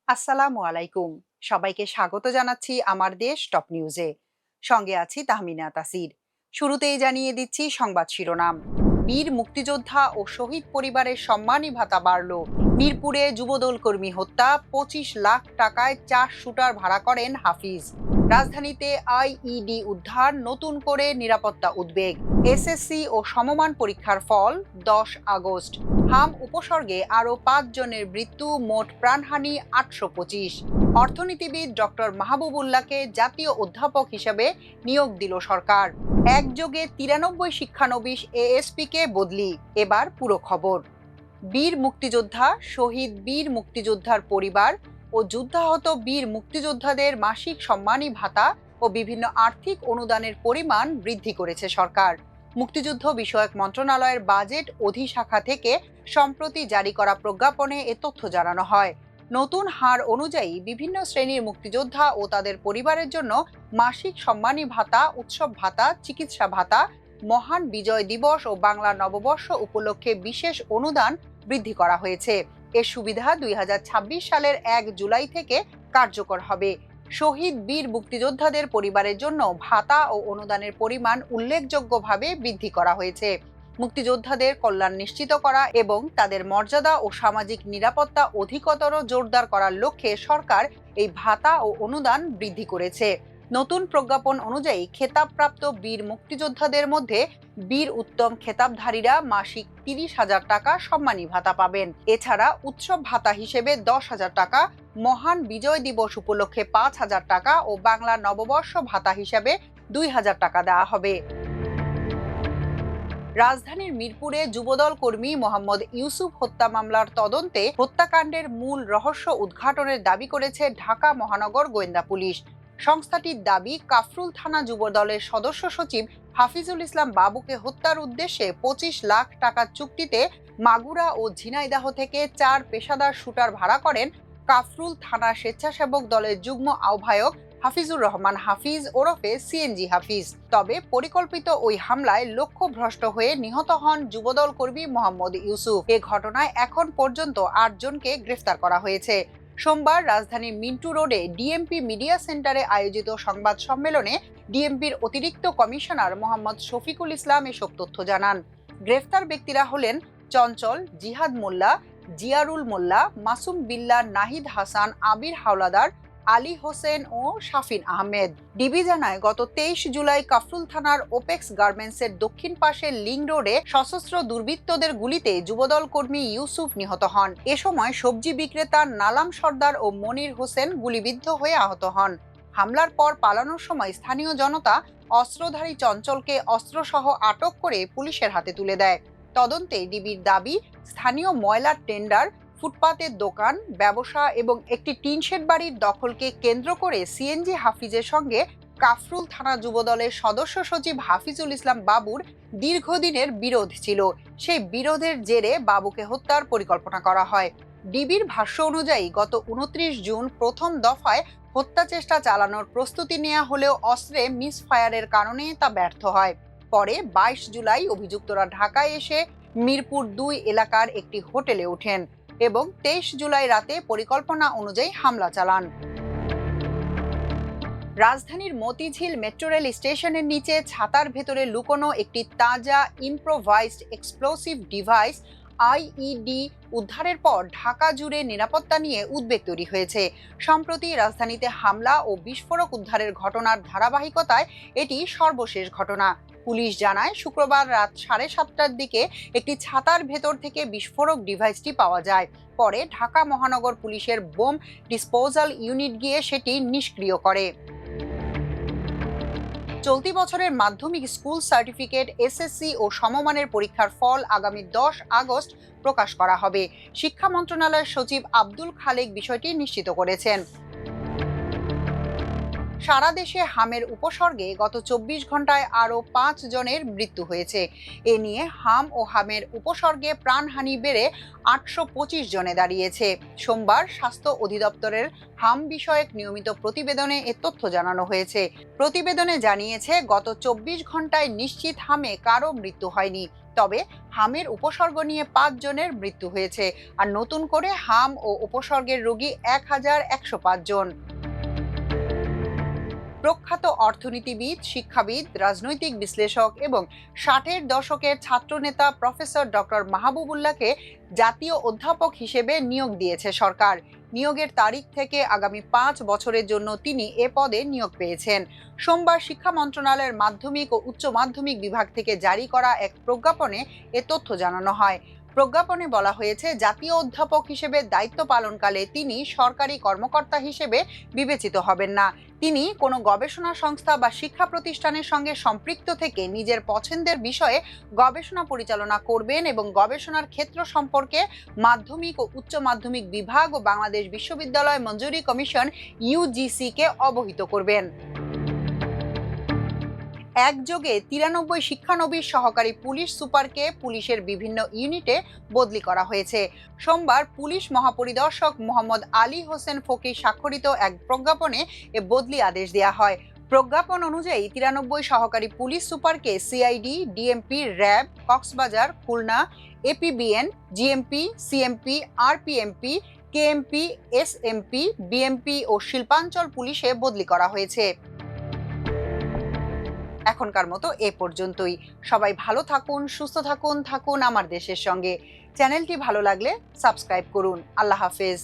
আসসালামু আলাইকুম। সবাইকে স্বাগত জানাচ্ছি আমার দেশ টপ নিউজে। সঙ্গে আছি তাহমিনা তাসির। শুরুতেই জানিয়ে দিচ্ছি সংবাদ শিরোনাম। বীর মুক্তিযোদ্ধা ও শহীদ পরিবারের সম্মানী ভাতা বাড়ল। মিরপুরে যুবদল কর্মী হত্যা, 25 লাখ টাকায় 4 শুটার ভাড়া করেন হাফিজ। রাজধানীতে আইইডি উদ্ধার, নতুন করে নিরাপত্তা উদ্বেগ। এসএসসি ও সমমান পরীক্ষার ফল 10 আগস্ট। হাম উপসর্গে আরও 5 জনের মৃত্যু, মোট প্রাণহানি 825। অর্থনীতিবিদ ডক্টর মাহবুবুল্লাহকে জাতীয় অধ্যাপক হিসেবে নিয়োগ দিল সরকার। একযোগে 93 শিক্ষানবিশ এএসপিকে বদলি। এবার পুরো খবর। বীর মুক্তিযোদ্ধা, শহীদ বীর মুক্তিযোদ্ধার পরিবার ও যুদ্ধাহত বীর মুক্তিযোদ্ধাদের মাসিক সম্মানী ভাতা ও বিভিন্ন আর্থিক অনুদানের পরিমাণ বৃদ্ধি করেছে সরকার। মুক্তিযুদ্ধ বিষয়ক মন্ত্রণালয়ের বাজেট অধিশাখা থেকে সম্প্রতি জারি করা প্রজ্ঞাপনে এ তথ্য জানানো হয়। নতুন হার অনুযায়ী বিভিন্ন শ্রেণীর মুক্তিযোদ্ধা ও তাদের পরিবারের জন্য মাসিক সম্মানী ভাতা, উৎসব ভাতা, চিকিৎসা ভাতা, মহান বিজয় দিবস ও বাংলা নববর্ষ উপলক্ষে বিশেষ অনুদান বৃদ্ধি করা হয়েছে। এর সুবিধা 2026 সালের 1 জুলাই থেকে কার্যকর হবে। শহীদ বীর মুক্তিযোদ্ধাদের পরিবারের জন্য ভাতা ও অনুদানের পরিমাণ উল্লেখযোগ্যভাবে বৃদ্ধি করা হয়েছে। মুক্তিযোদ্ধাদের কল্যাণ নিশ্চিত করা এবং তাদের মর্যাদা ও সামাজিক নিরাপত্তা অধিকতর জোরদার করার লক্ষ্যে সরকার এই ভাতা ও অনুদান বৃদ্ধি করেছে। নতুন প্রজ্ঞাপন অনুযায়ী খেতাবপ্রাপ্ত বীর মুক্তিযোদ্ধাদের মধ্যে বীর উত্তম খেতাবধারীরা মাসিক 30,000 টাকা সম্মানী ভাতা পাবেন। এছাড়া উৎসব ভাতা হিসেবে 10,000 টাকা, মহান বিজয় দিবস উপলক্ষে 5,000 টাকা ও বাংলা নববর্ষ ভাতা হিসেবে 2,000 টাকা দেওয়া হবে। রাজধানীর মিরপুরে যুবদল কর্মী মোহাম্মদ ইউসুফ হত্যা মামলার তদন্তে হত্যাকাণ্ডের মূল রহস্য উদ্ঘাটনের দাবি করেছে ঢাকা মহানগর গোয়েন্দা পুলিশ। সংস্থাটির দাবি, কাফরুল থানা যুবদলের সদস্য সচিব হাফিজুল ইসলাম বাবুকে হত্যার উদ্দেশ্যে 25 লাখ টাকার চুক্তিতে মাগুরা ও ঝিনাইদহ থেকে 4 পেশাদার শুটার ভাড়া করেন কাফরুল থানা স্বেচ্ছাসেবক দলের যুগ্ম আহ্বায়ক হাফিজুর রহমান হাফিজ ওরফে সিএনজি হাফিজ। তবে পরিকল্পিত ওই হামলায় লক্ষ্যভ্রষ্ট হয়ে নিহত হন যুবদল কর্মী মোহাম্মদ ইউসুফ। এ ঘটনায় এখন পর্যন্ত 8 জনকে গ্রেফতার করা হয়েছে। সোমবার রাজধানীর মিন্টু রোডে ডিএমপি মিডিয়া সেন্টারে আয়োজিত সংবাদ সম্মেলনে ডিএমপির অতিরিক্ত কমিশনার মোহাম্মদ শফিকুল ইসলাম এসব তথ্য জানান। গ্রেফতার ব্যক্তিরা হলেন চঞ্চল, জিহাদ মোল্লা, জিয়ারুল মোল্লা, মাসুম বিল্লাহ, নাহিদ হাসান, আবির হাওলাদার, আলী হোসেন ও শাফিন আহমেদ। ডিবি জানায়, গত 23 জুলাই কাফরুল থানার ওপেক্স গার্মেন্টসের দক্ষিণ পাশের লিং রোডে সশস্ত্র দুর্বৃত্তদের গুলিতে যুবদল কর্মী ইউসুফ নিহত হন। এ সময় সবজি বিক্রেতা নালাম সর্দার ও মনির হোসেন গুলিবিদ্ধ হয়ে আহত হন। হামলার পর পালানোর সময় স্থানীয় জনতা অস্ত্রধারী চঞ্চলকে অস্ত্রসহ আটক করে পুলিশের হাতে তুলে দেয়। তদন্তে ডিবির দাবি, স্থানীয় ময়লার টেন্ডার, ফুটপাতের দোকান, ব্যবসা এবং একটি টিনশেড বাড়ির দখলকে কেন্দ্র করে সিএনজি হাফিজের সঙ্গে কাফরুল থানা যুবদলের সদস্য সচিব হাফিজুল ইসলাম বাবুর দীর্ঘদিনের বিরোধ ছিল। সেই বিরোধের জেরে বাবুকে হত্যার পরিকল্পনা করা হয়। ডিবির ভাষ্য অনুযায়ী গত 29 জুন প্রথম দফায় হত্যা চেষ্টা চালানোর প্রস্তুতি নেওয়া হলেও অস্ত্রে মিসফায়ারের কারণে তা ব্যর্থ হয়। পরে 22 জুলাই অভিযুক্তরা ঢাকায় এসে মিরপুর 2 এলাকার একটি হোটেলে ওঠেন এবং 23 জুলাই রাতে পরিকল্পনা অনুযায়ী হামলা চালান। রাজধানীর মতিঝিল মেট্রো রেল স্টেশনের নিচে ছাতার ভেতরে লুকোনো একটি তাজা ইম্প্রোভাইজড এক্সপ্লোসিভ ডিভাইস আইইডি উদ্ধারের পর ঢাকা জুড়ে নিরাপত্তা নিয়ে উদ্বেগ তৈরি হয়েছে। সম্প্রতি রাজধানীতে হামলা ও বিস্ফোরক উদ্ধারের ঘটনার ধারাবাহিকতায় এটি সর্বশেষ ঘটনা। পুলিশ জানায়, শুক্রবার রাত 7:30টার দিকে একটি ছাতার ভেতর থেকে বিস্ফোরক ডিভাইসটি পাওয়া যায়। পরে ঢাকা মহানগর পুলিশের বোম ডিসপোজাল ইউনিট গিয়ে সেটি নিষ্ক্রিয় করে। চলতি বছরের মাধ্যমিক স্কুল সার্টিফিকেট, এসএসসি ও সমমানের পরীক্ষার ফল আগামী 10 আগস্ট প্রকাশ করা হবে। শিক্ষা মন্ত্রণালয়ের সচিব আব্দুল খালেক বিষয়টি নিশ্চিত করেছেন। সারা দেশে হামের উপসর্গে গত 24 ঘন্টায় আরও 5 জনের মৃত্যু হয়েছে। এ নিয়ে হাম ও হামের উপসর্গে প্রাণহানি বেড়ে 825 জনে দাঁড়িয়েছে। সোমবার স্বাস্থ্য অধিদপ্তরের হাম বিষয়ক নিয়মিত প্রতিবেদনে এ তথ্য জানানো হয়েছে। প্রতিবেদনে জানিয়েছে, গত 24 ঘন্টায় নিশ্চিত হামে কারো মৃত্যু হয়নি। তবে হামের উপসর্গ নিয়ে 5 জনের মৃত্যু হয়েছে, আর নতুন করে হাম ও উপসর্গের রোগী 1105 জন। প্রখ্যাত অর্থনীতিবিদ, শিক্ষাবিদ, রাজনৈতিক বিশ্লেষক এবং 60-এর দশকের ছাত্রনেতা প্রফেসর ডক্টর মাহবুবুল্লাহকে জাতীয় অধ্যাপক হিসেবে নিয়োগ দিয়েছে সরকার। নিয়োগের তারিখ থেকে আগামী 5 বছরের জন্য তিনি এ পদে নিয়োগ পেয়েছেন। সোমবার শিক্ষা মন্ত্রণালয়ের মাধ্যমিক ও উচ্চ মাধ্যমিক বিভাগ থেকে জারি করা এক প্রজ্ঞাপনে এ তথ্য জানানো হয়। প্রজ্ঞাপনে বলা হয়েছে, জাতীয় অধ্যাপক হিসেবে দায়িত্ব পালনকালে তিনি সরকারি কর্মকর্তা হিসেবে বিবেচিত হবেন না। তিনি কোনো গবেষণা সংস্থা বা শিক্ষা প্রতিষ্ঠানের সঙ্গে সম্পৃক্ত থেকে নিজের পছন্দের বিষয়ে গবেষণা পরিচালনা করবেন এবং গবেষণার ক্ষেত্র সম্পর্কে মাধ্যমিক ও উচ্চ মাধ্যমিক বিভাগ ও বাংলাদেশ বিশ্ববিদ্যালয় মঞ্জুরি কমিশন ইউজিসি-কে অবহিত করবেন। একযোগে 93 শিক্ষানবিশ সহকারী পুলিশ সুপারকে পুলিশের বিভিন্ন ইউনিটে বদলি করা হয়েছে। সোমবার পুলিশ মহাপরিদর্শক মোহাম্মদ আলী হোসেন ফকির স্বাক্ষরিত এক প্রজ্ঞাপনে এ বদলি আদেশ দেওয়া হয়। প্রজ্ঞাপন অনুযায়ী 93 সহকারী পুলিশ সুপারকে CID, DMP, RAB, Cox's Bazar, Khulna, APBN, GMP, CMP, RPMP, KMP, SMP, BMP ও শিল্পাঞ্চল পুলিশে বদলি করা হয়েছে। এখনকার মতো এ পর্যন্তই। সবাই ভালো থাকুন, সুস্থ থাকুন, থাকুন আমার দেশের সঙ্গে। চ্যানেলটি ভালো লাগলে সাবস্ক্রাইব করুন। আল্লাহ হাফেজ।